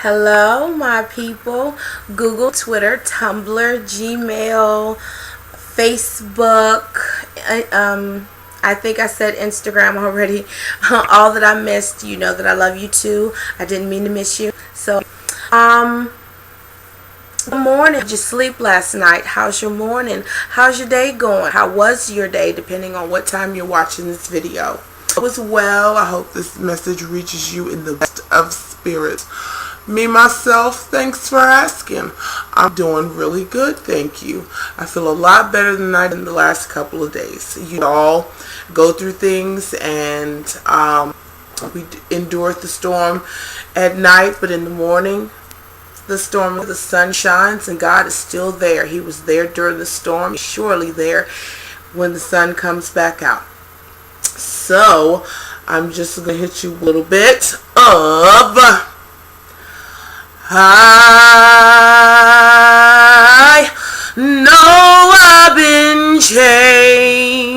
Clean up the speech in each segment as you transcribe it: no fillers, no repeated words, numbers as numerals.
Hello, my people. Google, Twitter, Tumblr, Gmail, Facebook. I think I said Instagram already. All that I missed, you know that I love you too. I didn't mean to miss you. So, good morning. Did you sleep last night? How's your morning? How's your day going? How was your day, depending on what time you're watching this video? It was well. I hope this message reaches you in the best of spirits. Me, myself, thanks for asking. I'm doing really good, thank you. I feel a lot better than I did in the last couple of days. You all go through things, and we endured the storm at night, but in the morning, the sun shines, and God is still there. He was there during the storm. He's surely there when the sun comes back out. So, I'm just going to hit you a little bit of... I know I've been changed.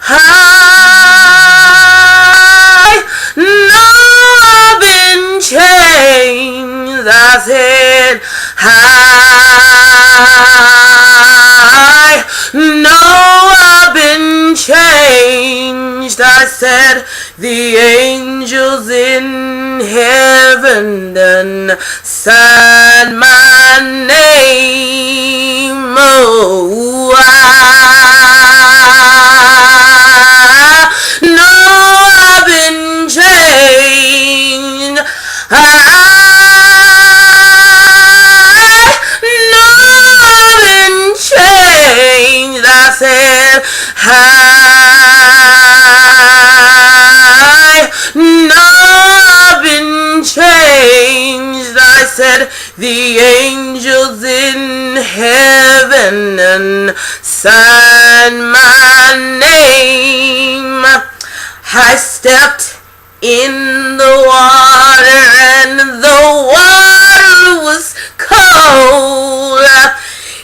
I know I've been changed. I said, I know I've been changed. I said, the angels in heaven done sign my name. Oh, I know I've been changed. I know I've been changed. I said, I know I've been changed. I said, the angels in heaven and sign my name. I stepped in the water, and the water was cold.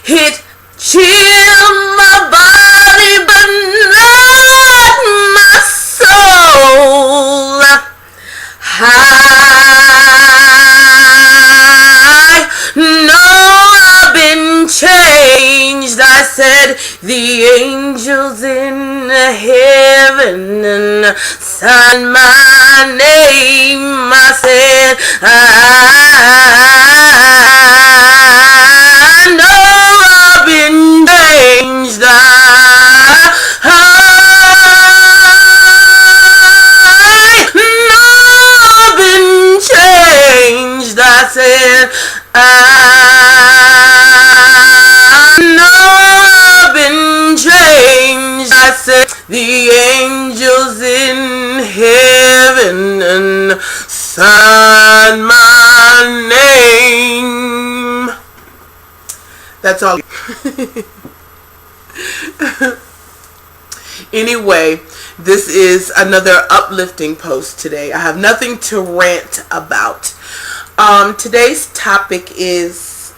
It chilled my body, but not my soul. I know I've been changed. I said, the angels in heaven and sign my name. I said, I know I've been changed. I said, I know I've been changed. I said, the angels in heaven and sign my name. That's all. Anyway, this is another uplifting post today. I have nothing to rant about. Today's topic is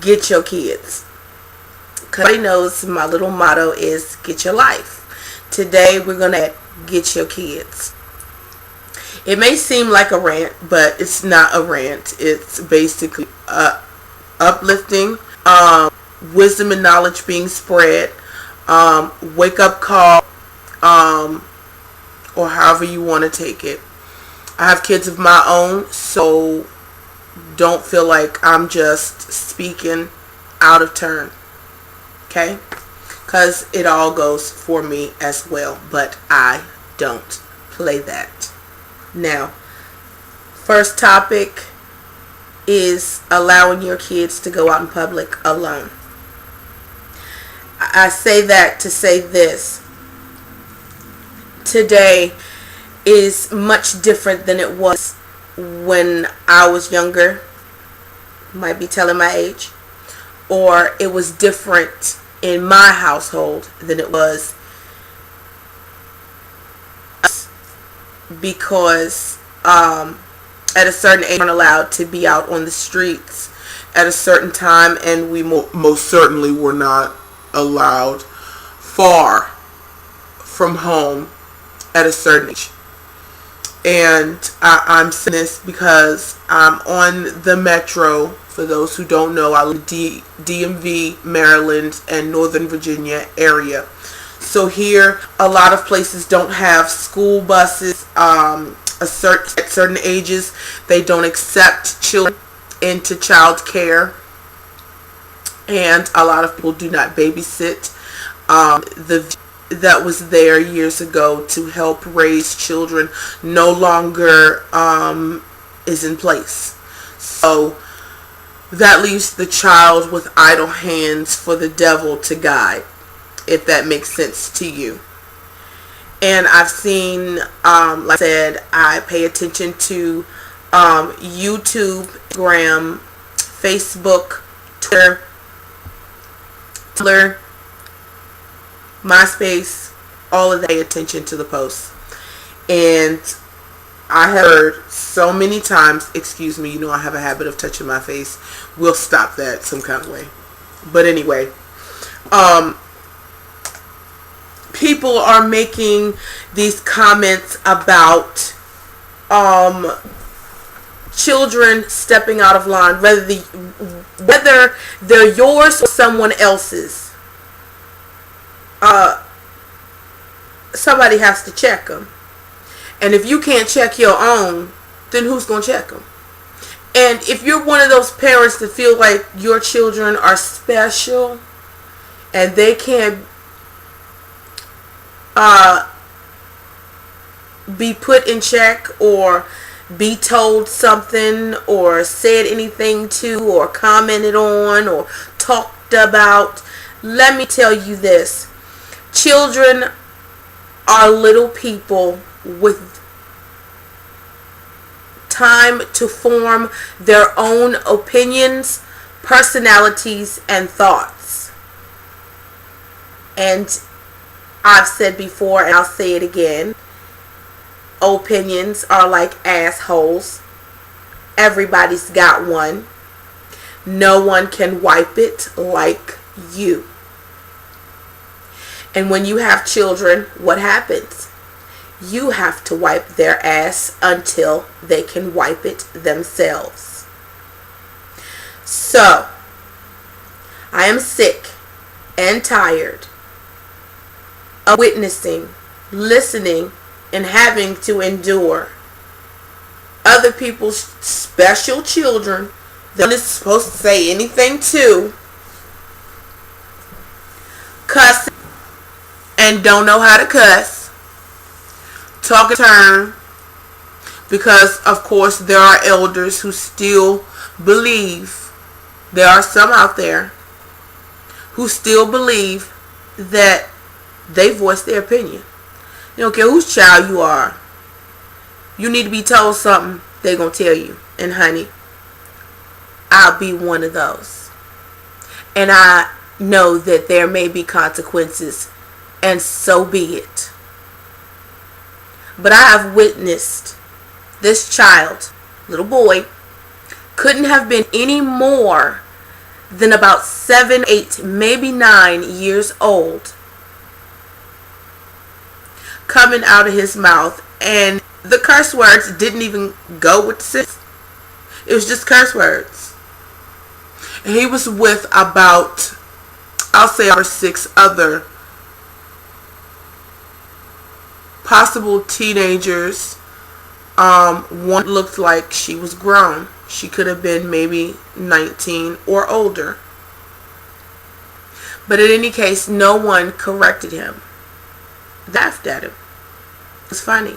Getcho Kids. Everybody knows my little motto is get your life. Today we're going to Getcho Kids. It may seem like a rant, but it's not a rant. It's basically uplifting, wisdom and knowledge being spread, wake up call, or however you want to take it. I have kids of my own, so don't feel like I'm just speaking out of turn, okay? Because it all goes for me as well, but I don't play that. Now, first topic is allowing your kids to go out in public alone. I say that to say this. Today is much different than it was when I was younger. Might be telling my age. Or it was different in my household than it was, because at a certain age we weren't allowed to be out on the streets at a certain time, and we most certainly were not allowed far from home at a certain age. And I'm saying this because I'm on the metro. For those who don't know, I live in DMV, Maryland, and Northern Virginia area. So here, a lot of places don't have school buses. At certain ages, they don't accept children into child care. And a lot of people do not babysit. That was there years ago to help raise children no longer is in place. So that leaves the child with idle hands for the devil to guide, if that makes sense to you. And I've seen, like I said, I pay attention to YouTube, Instagram, Facebook, Twitter, Tumblr, MySpace, all of that. Pay attention to the posts. And I have heard so many times, excuse me, you know I have a habit of touching my face. We'll stop that some kind of way. But anyway, people are making these comments about children stepping out of line, whether they're yours or someone else's. Somebody has to check them. And if you can't check your own, then who's going to check them? And if you're one of those parents that feel like your children are special and they can't be put in check or be told something or said anything to or commented on or talked about, let me tell you this. Children are little people with time to form their own opinions, personalities, and thoughts. And I've said before, and I'll say it again, opinions are like assholes. Everybody's got one. No one can wipe it like you. And when you have children, what happens? You have to wipe their ass until they can wipe it themselves. So, I am sick and tired of witnessing, listening, and having to endure other people's special children that is supposed to say anything to, cussing and don't know how to cuss, talk in turn, because of course there are elders who still believe, there are some out there who still believe that they voice their opinion. You don't care whose child you are. You need to be told something, they're going to tell you. And honey, I'll be one of those. And I know that there may be consequences, and so be it. But I have witnessed this child, little boy, couldn't have been any more than about 7, 8, maybe 9 years old, coming out of his mouth, and the curse words didn't even go with the sentence. It was just curse words. And he was with about, I'll say, 5 or 6 other possible teenagers. One looked like she was grown. She could have been maybe 19 or older. But in any case, no one corrected him. Laughed at him. It was funny.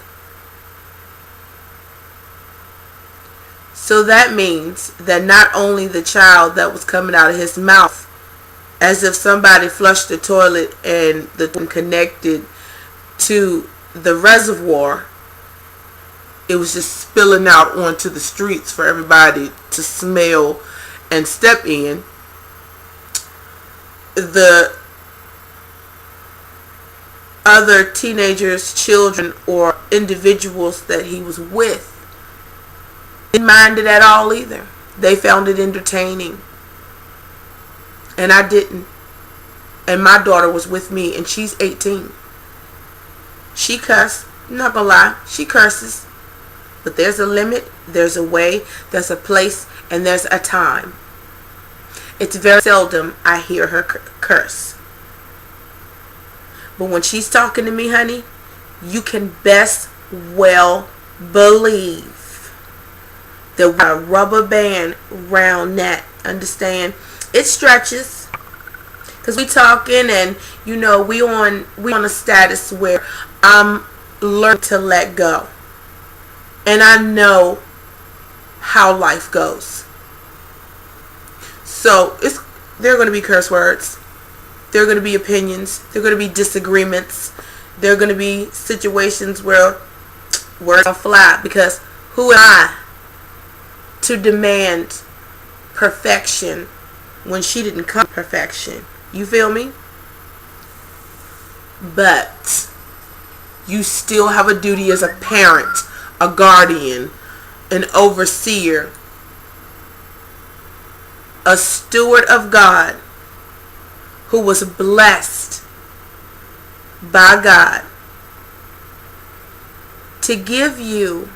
So that means that not only the child that was coming out of his mouth, as if somebody flushed the toilet and the connected to the reservoir, it was just spilling out onto the streets for everybody to smell and step in. The other teenagers, children, or individuals that he was with didn't mind it at all either. They found it entertaining. And I didn't. And my daughter was with me, and she's 18. She cussed. I'm not gonna lie. She curses. But there's a limit, there's a way, there's a place, and there's a time. It's very seldom I hear her curse. But when she's talking to me, honey, you can best well believe that with a rubber band round that, understand? It stretches. Because we talking and, you know, we on a status where I'm learning to let go. And I know how life goes. So there are going to be curse words. There are going to be opinions. There are going to be disagreements. There are going to be situations where words don't fly. Because who am I to demand perfection when she didn't come to perfection? You feel me? But you still have a duty as a parent, a guardian, an overseer, a steward of God who was blessed by God to give you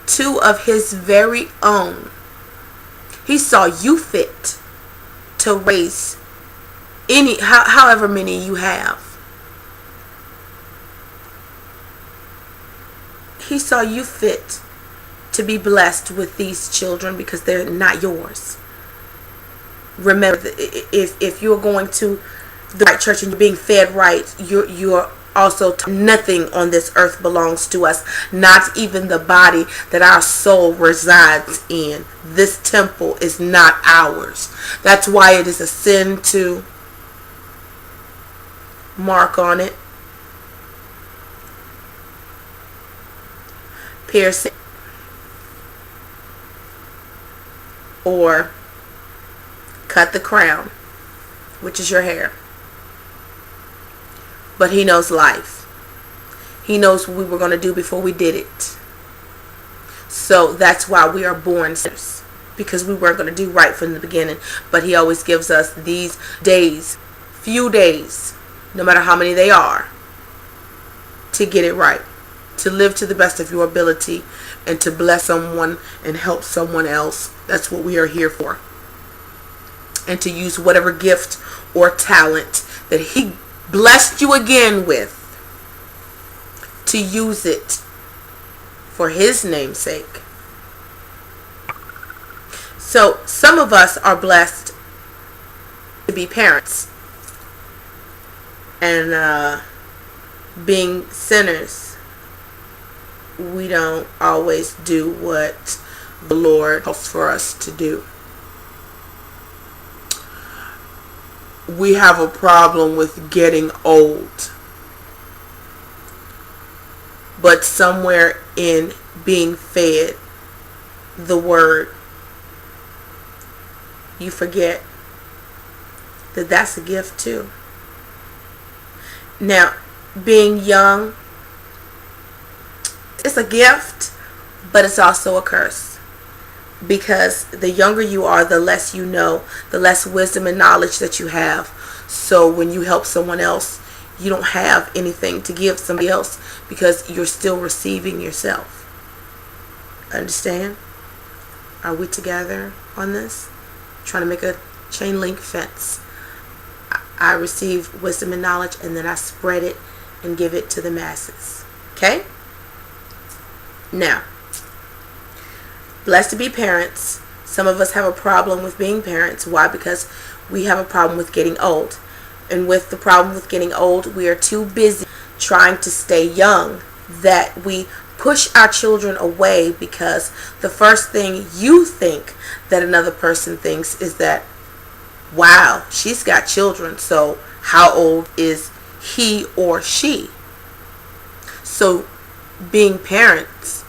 two of his very own. He saw you fit to raise however many you have. He saw you fit to be blessed with these children because they're not yours. Remember, if you're going to the right church and you're being fed right, you're also nothing on this earth belongs to us, not even the body that our soul resides in. This temple is not ours. That's why it is a sin to mark on it, pierce it, or cut the crown, which is your hair. But he knows life. He knows what we were going to do before we did it. So that's why we are born sinners, because we weren't going to do right from the beginning. But he always gives us these days, few days, no matter how many they are, to get it right, to live to the best of your ability, and to bless someone and help someone else. That's what we are here for. And to use whatever gift or talent that he blessed you again with, to use it for his name's sake. So some of us are blessed to be parents and being sinners. We don't always do what the Lord hopes for us to do. We have a problem with getting old. But somewhere in being fed the word, you forget that that's a gift too. Now, being young, it's a gift, but it's also a curse. Because the younger you are, the less you know, the less wisdom and knowledge that you have. So when you help someone else, you don't have anything to give somebody else because you're still receiving yourself. Understand? Are we together on this? Trying to make a chain link fence. I receive wisdom and knowledge, and then I spread it and give it to the masses. Okay? Now, blessed to be parents. Some of us have a problem with being parents. Why? Because we have a problem with getting old. And with the problem with getting old, we are too busy trying to stay young that we push our children away, because the first thing you think that another person thinks is that, wow, she's got children, so how old is he or she? So being parents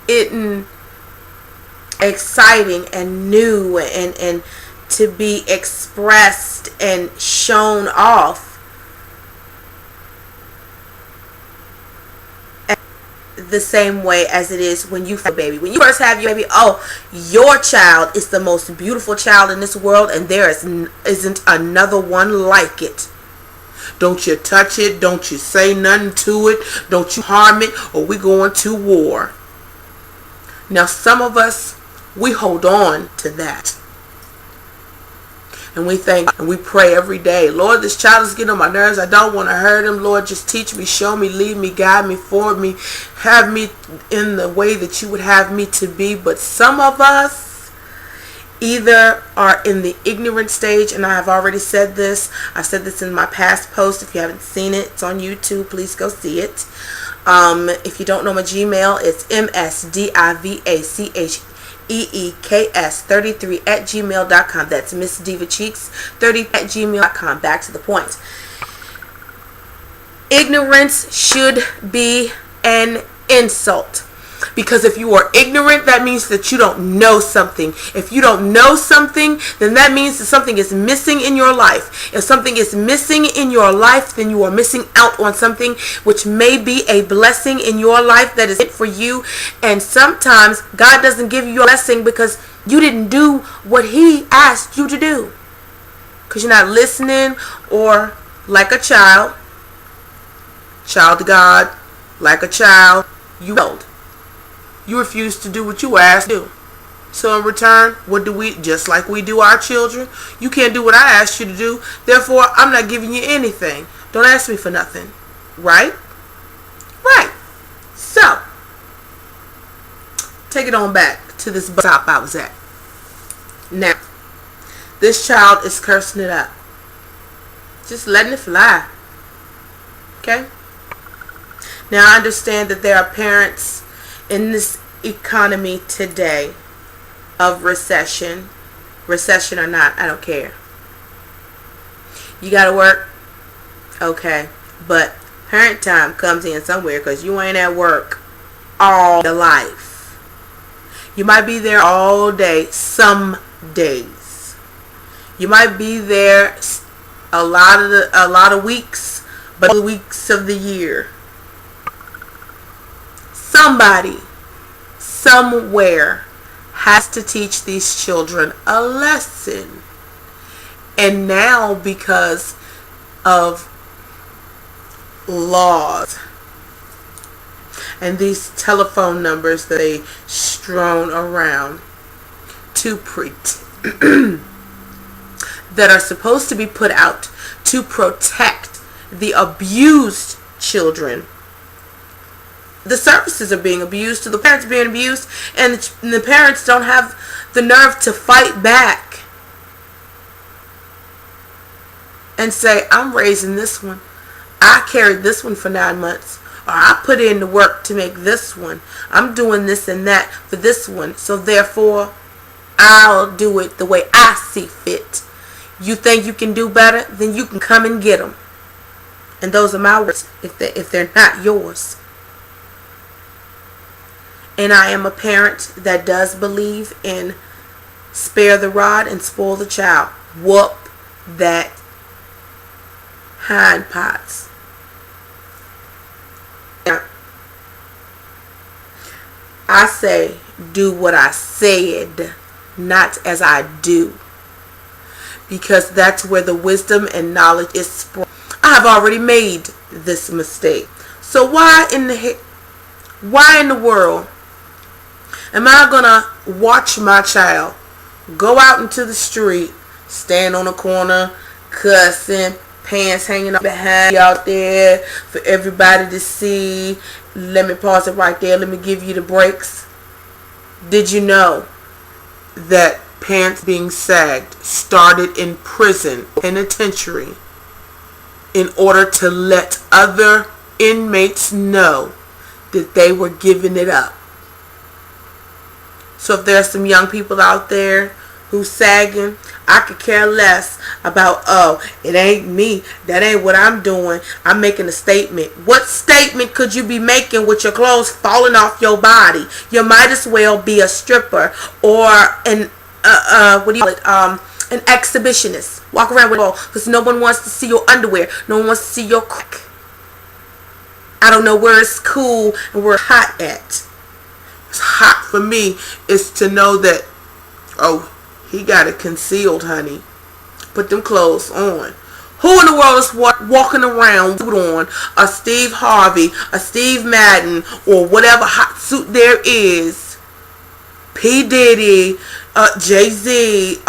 isn't exciting and new and to be expressed and shown off the same way as it is when you have a baby. When you first have your baby, oh, your child is the most beautiful child in this world, and there isn't another one like it. Don't you touch it. Don't you say nothing to it. Don't you harm it, or we going to war. Now, some of us, we hold on to that. And we think and we pray every day, Lord, this child is getting on my nerves. I don't want to hurt him. Lord, just teach me, show me, lead me, guide me, forward me. Have me in the way that you would have me to be. But some of us either are in the ignorant stage, and I have already said this. I said this in my past post. If you haven't seen it, it's on YouTube. Please go see it. If you don't know my Gmail, it's msdivaceeks33@gmail.com. That's Miss Diva Cheeks 30@gmail.com. Back to the point. Ignorance should be an insult. Because if you are ignorant, that means that you don't know something. If you don't know something, then that means that something is missing in your life. If something is missing in your life, then you are missing out on something which may be a blessing in your life that is it for you. And sometimes God doesn't give you a blessing because you didn't do what He asked you to do. Because you're not listening, or like a child of God, like a child, you failed. You refuse to do what you were asked to do. So in return, what do we, just like we do our children? You can't do what I asked you to do, therefore I'm not giving you anything. Don't ask me for nothing. Right? Right. So, take it on back to this bus stop I was at. Now, this child is cursing it up. Just letting it fly. Okay? Now I understand that there are parents in this economy today of recession or not, I don't care. You gotta work, okay, but parent time comes in somewhere, because you ain't at work all your life. You might be there all day some days. You might be there a lot of weeks, but the weeks of the year. Somebody, somewhere, has to teach these children a lesson. And now, because of laws and these telephone numbers that they strewn around that are supposed to be put out to protect the abused children, the services are being abused, the parents are being abused, and the parents don't have the nerve to fight back and say, I'm raising this one. I carried this one for 9 months. Or I put in the work to make this one. I'm doing this and that for this one. So therefore, I'll do it the way I see fit. You think you can do better? Then you can come and get them. And those are my words, if they're not yours. And I am a parent that does believe in spare the rod and spoil the child. Whoop that hind parts. Now, I say do what I said, not as I do. Because that's where the wisdom and knowledge is sprung. I have already made this mistake. So why in the world am I gonna watch my child go out into the street, stand on a corner, cussing, pants hanging up behind out there for everybody to see? Let me pause it right there. Let me give you the breaks. Did you know that pants being sagged started in prison, penitentiary, in order to let other inmates know that they were giving it up? So if there's some young people out there who's sagging, I could care less about, oh, it ain't me. That ain't what I'm doing. I'm making a statement. What statement could you be making with your clothes falling off your body? You might as well be a stripper or an an exhibitionist. Walk around with all, because no one wants to see your underwear. No one wants to see your crack. I don't know where it's cool and where it's hot at. It's hot for me is to know that, oh, he got it concealed, honey. Put them clothes on. Who in the world is walking around with on a Steve Harvey, a Steve Madden, or whatever hot suit there is? P. Diddy, Jay-Z,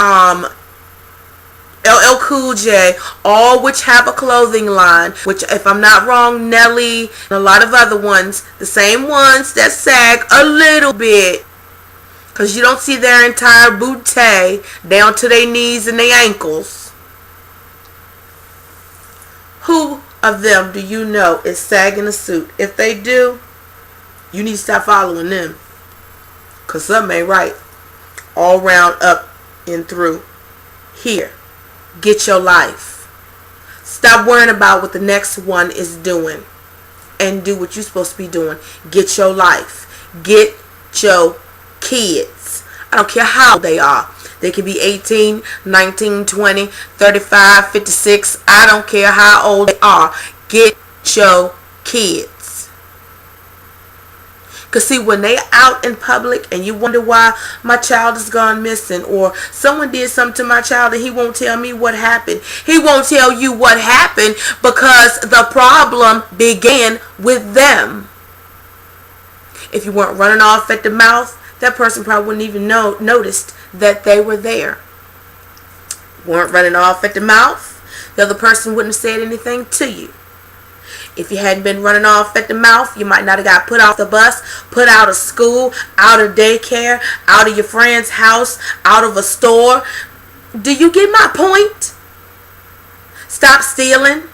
LL Cool J, all which have a clothing line, which, if I'm not wrong, Nelly and a lot of other ones, the same ones that sag a little bit, because you don't see their entire bootay down to their knees and their ankles. Who of them do you know is sagging a suit? If they do, you need to stop following them, because something ain't right all round up and through here. Get your life. Stop worrying about what the next one is doing and do what you're supposed to be doing. Get your life. Get your kids. I don't care how old they are. They can be 18, 19, 20, 35, 56. I don't care how old they are. Get your kids. Because see, when they out in public and you wonder why my child has gone missing, or someone did something to my child and he won't tell me what happened. He won't tell you what happened because the problem began with them. If you weren't running off at the mouth, that person probably wouldn't even noticed that they were there. Weren't running off at the mouth, the other person wouldn't have said anything to you. If you hadn't been running off at the mouth, you might not have got put off the bus, put out of school, out of daycare, out of your friend's house, out of a store. Do you get my point? Stop stealing.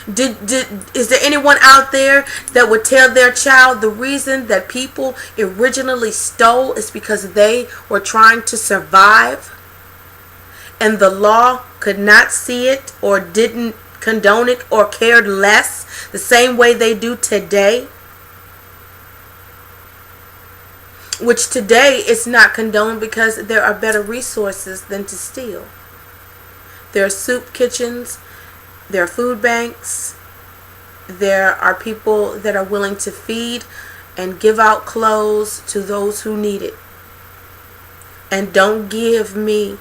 Is there anyone out there that would tell their child the reason that people originally stole is because they were trying to survive, and the law could not see it or didn't condone it or cared less the same way they do today? Which today is not condoned because there are better resources than to steal. There are soup kitchens, there are food banks, there are people that are willing to feed and give out clothes to those who need it. And don't give me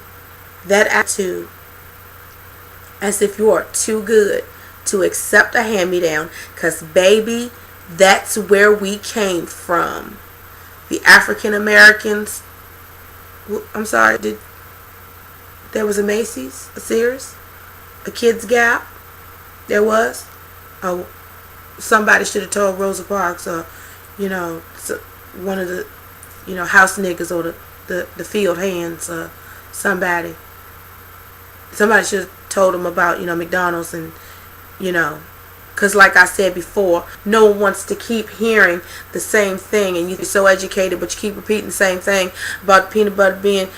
that attitude as if you are too good to accept a hand-me-down, because baby, that's where we came from. The African Americans, I'm sorry, there was a Macy's, a Sears, a Kids Gap, there was. Oh, somebody should have told Rosa Parks, or one of the house niggas, or the field hands, somebody should have told them about McDonald's, and because like I said before, no one wants to keep hearing the same thing, and you're so educated but you keep repeating the same thing about peanut butter being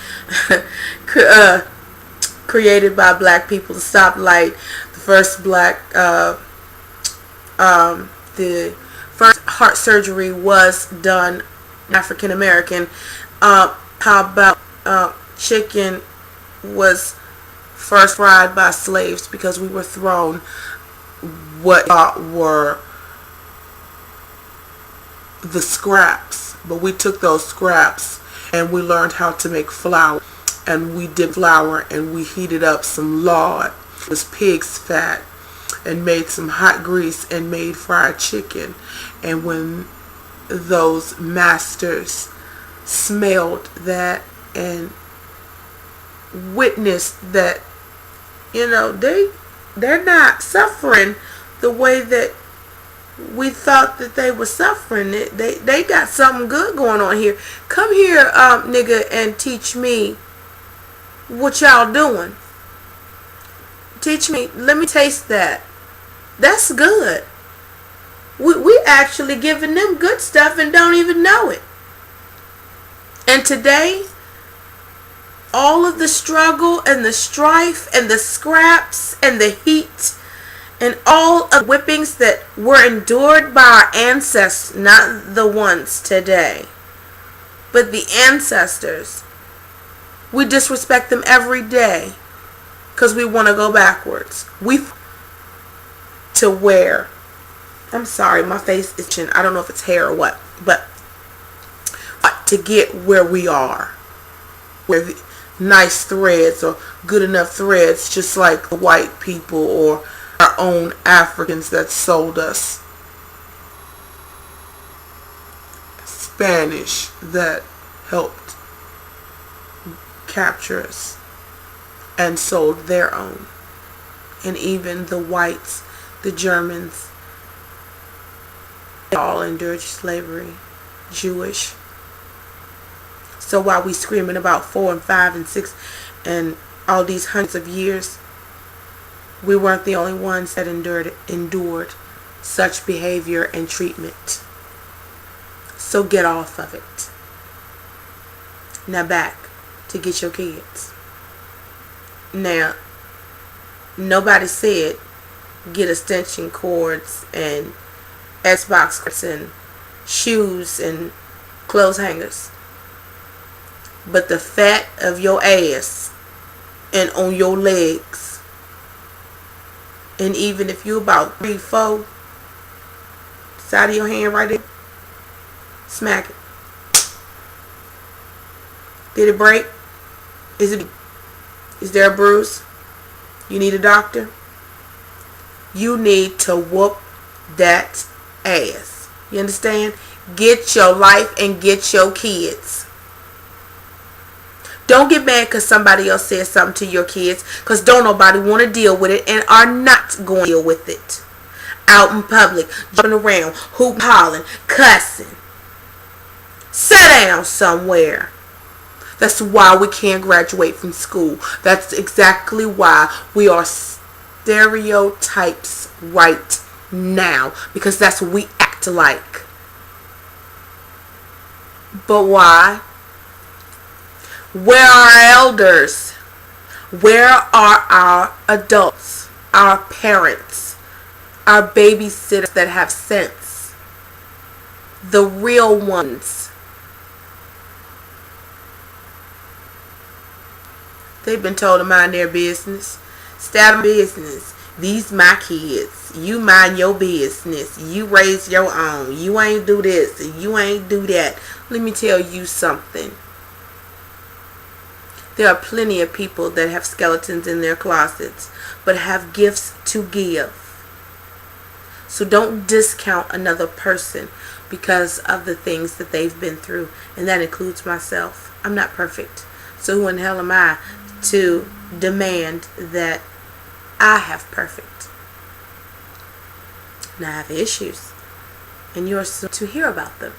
created by black people. The stoplight, the first the first heart surgery was done African American. How about chicken was first fried by slaves because we were thrown what were the scraps, but we took those scraps and we learned how to make flour, and we did flour and we heated up some lard, it was pig's fat, and made some hot grease and made fried chicken. And when those masters smelled that and witnessed that they're not suffering the way that we thought that they were suffering, they got something good going on here. Come here, nigga, and teach me what y'all doing. Teach me, let me taste that. That's good. We actually giving them good stuff and don't even know it. And today, all of the struggle and the strife and the scraps and the heat and all of the whippings that were endured by our ancestors, not the ones today, but the ancestors, we disrespect them every day because we want to go backwards. To where, I'm sorry, my face is itching. I don't know if it's hair or what, but to get where we are, where nice threads or good enough threads, just like the white people or our own Africans that sold us, Spanish that helped capture us and sold their own, and even the whites, the Germans, they all endured slavery, Jewish. So while we screaming about 4 and 5 and 6 and all these hundreds of years, we weren't the only ones that endured such behavior and treatment. So get off of it. Now back to Getcho Kids. Now, nobody said get extension cords and Xbox cords and shoes and clothes hangers. But the fat of your ass and on your legs, and even if you about 3-4, side of your hand right there, smack it. Did it break? Is there a bruise? You need a doctor? You need to whoop that ass. You understand? Get your life and get your kids. Don't get mad because somebody else says something to your kids, because don't nobody want to deal with it and are not going to deal with it. Out in public, jumping around, hooping, hollering, cussing. Sit down somewhere. That's why we can't graduate from school. That's exactly why we are stereotypes right now, because that's what we act like. But why? Where are our elders? Where are our adults, our parents, our babysitters that have sense? The real ones. They've been told to mind their business. Stay out of business. These my kids. You mind your business. You raise your own. You ain't do this and you ain't do that. Let me tell you something. There are plenty of people that have skeletons in their closets, but have gifts to give. So don't discount another person because of the things that they've been through. And that includes myself. I'm not perfect. So who in hell am I to demand that I have perfect? And I have issues. And you're soon to hear about them.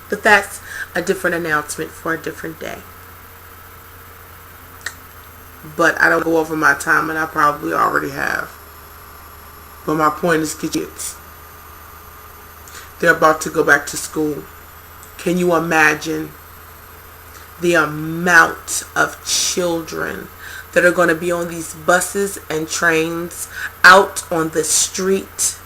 But that's a different announcement for a different day. But I don't go over my time, and I probably already have. But my point is, kids, they're about to go back to school. Can you imagine the amount of children that are going to be on these buses and trains, out on the street,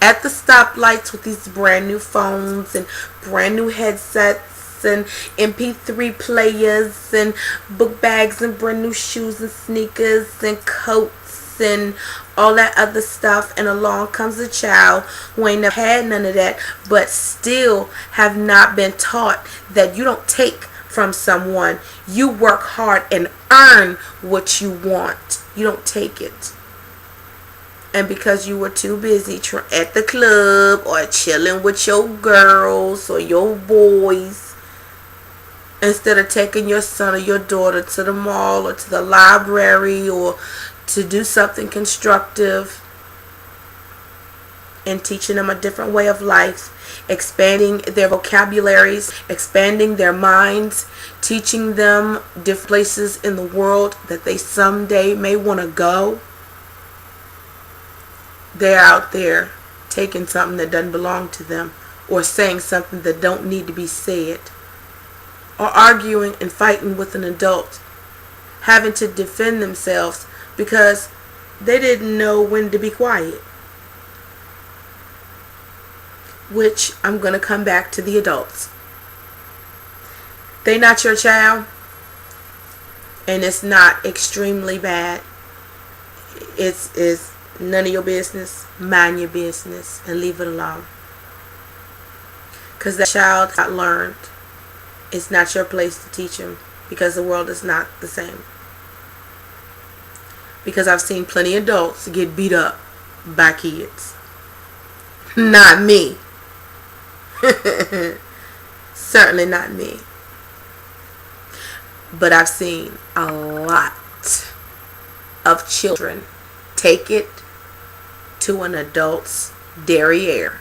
at the stoplights with these brand new phones and brand new headsets and MP3 players and book bags and brand new shoes and sneakers and coats and all that other stuff, and along comes a child who ain't never had none of that, but still have not been taught that you don't take from someone. You work hard and earn what you want. You don't take it. And because you were too busy at the club or chilling with your girls or your boys, instead of taking your son or your daughter to the mall or to the library or to do something constructive and teaching them a different way of life, expanding their vocabularies, expanding their minds, teaching them different places in the world that they someday may want to go, they're out there taking something that doesn't belong to them, or saying something that don't need to be said, or arguing and fighting with an adult, having to defend themselves because they didn't know when to be quiet. Which I'm going to come back to the adults. They not your child, and it's not extremely bad. It's none of your business. Mind your business and leave it alone. Because that child got learned. It's not your place to teach them, because the world is not the same. Because I've seen plenty of adults get beat up by kids. Not me. Certainly not me. But I've seen a lot of children take it to an adult's derriere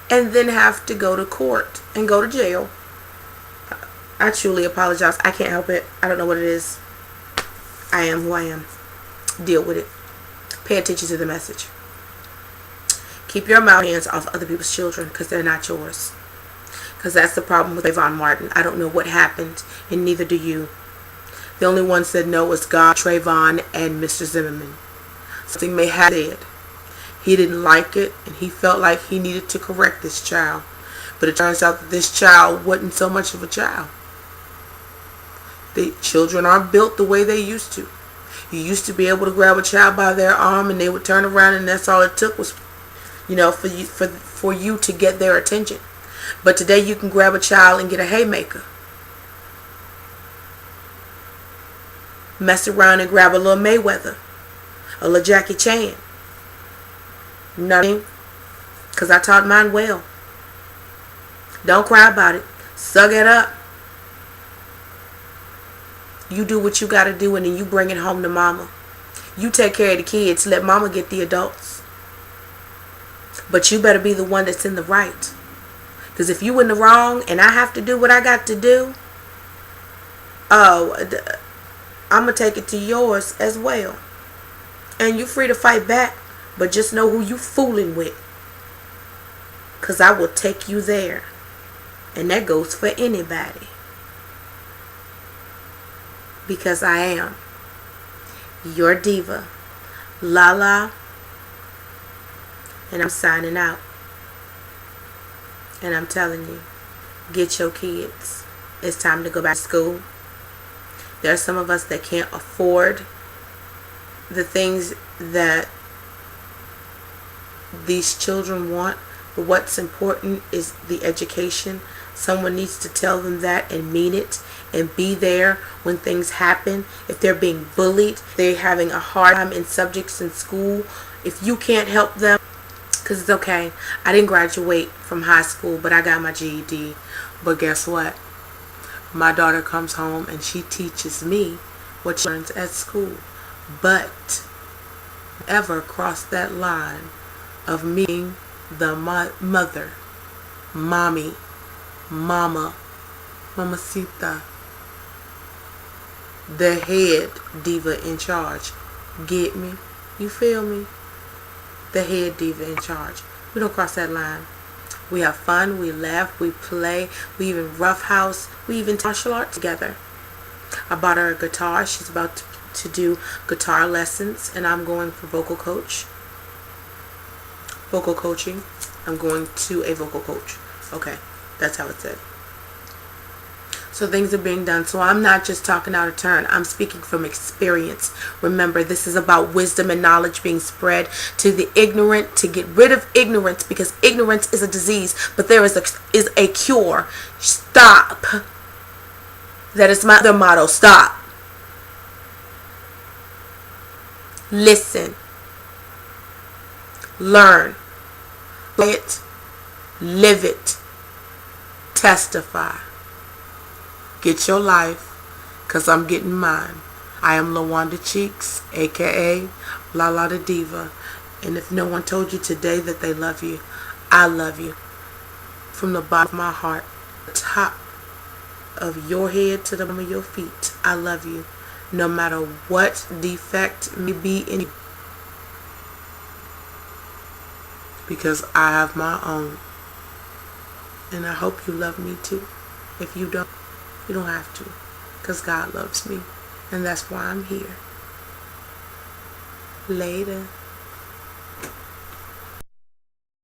and then have to go to court and go to jail. I truly apologize. I can't help it. I don't know what it is. I am who I am. Deal with it. Pay attention to the message. Keep your mouth hands off other people's children, because they're not yours. Because that's the problem with Trayvon Martin. I don't know what happened, and neither do you. The only ones that know is God, Trayvon, and Mr. Zimmerman. Something may have said. He didn't like it, and he felt like he needed to correct this child. But it turns out that this child wasn't so much of a child. The children aren't built the way they used to. You used to be able to grab a child by their arm and they would turn around, and that's all it took was, for you to get their attention. But today you can grab a child and get a haymaker. Mess around and grab a little Mayweather. A little Jackie Chan. You know what I mean? Because I taught mine well. Don't cry about it. Suck it up. You do what you got to do, and then you bring it home to mama. You take care of the kids. Let mama get the adults. But you better be the one that's in the right. Because if you in the wrong and I have to do what I got to do, I'm going to take it to yours as well. And you're free to fight back. But just know who you fooling with. Because I will take you there. And that goes for anybody. Because I am your diva, Lala, and I'm signing out. And I'm telling you, get your kids. It's time to go back to school. There are some of us that can't afford the things that these children want, but what's important is the education. Someone needs to tell them that and mean it, and be there when things happen. If they're being bullied, they're having a hard time in subjects in school, if you can't help them, because it's okay. I didn't graduate from high school, but I got my GED. But guess what? My daughter comes home and she teaches me what she learns at school. But ever cross that line of me being the mother, mommy, mama, mamacita, the head diva in charge. Get me? You feel me? The head diva in charge. We don't cross that line. We have fun, we laugh, we play, we even roughhouse, we even martial art together. I bought her a guitar. She's about to do guitar lessons, and I'm going for vocal coaching. I'm going to a vocal coach. Okay, that's how it's said. So things are being done. So I'm not just talking out of turn. I'm speaking from experience. Remember, this is about wisdom and knowledge being spread to the ignorant, to get rid of ignorance, because ignorance is a disease, but there is a cure. Stop. That is my other motto. Stop. Listen. Learn. Play it. Live it. Testify. Get your life, because I'm getting mine. I am LaWanda Cheeks, a.k.a. Lala the Diva. And if no one told you today that they love you, I love you. From the bottom of my heart, the top of your head to the bottom of your feet, I love you. No matter what defect may be in you. Because I have my own. And I hope you love me too. If you don't, you don't have to, because God loves me, and that's why I'm here. Later.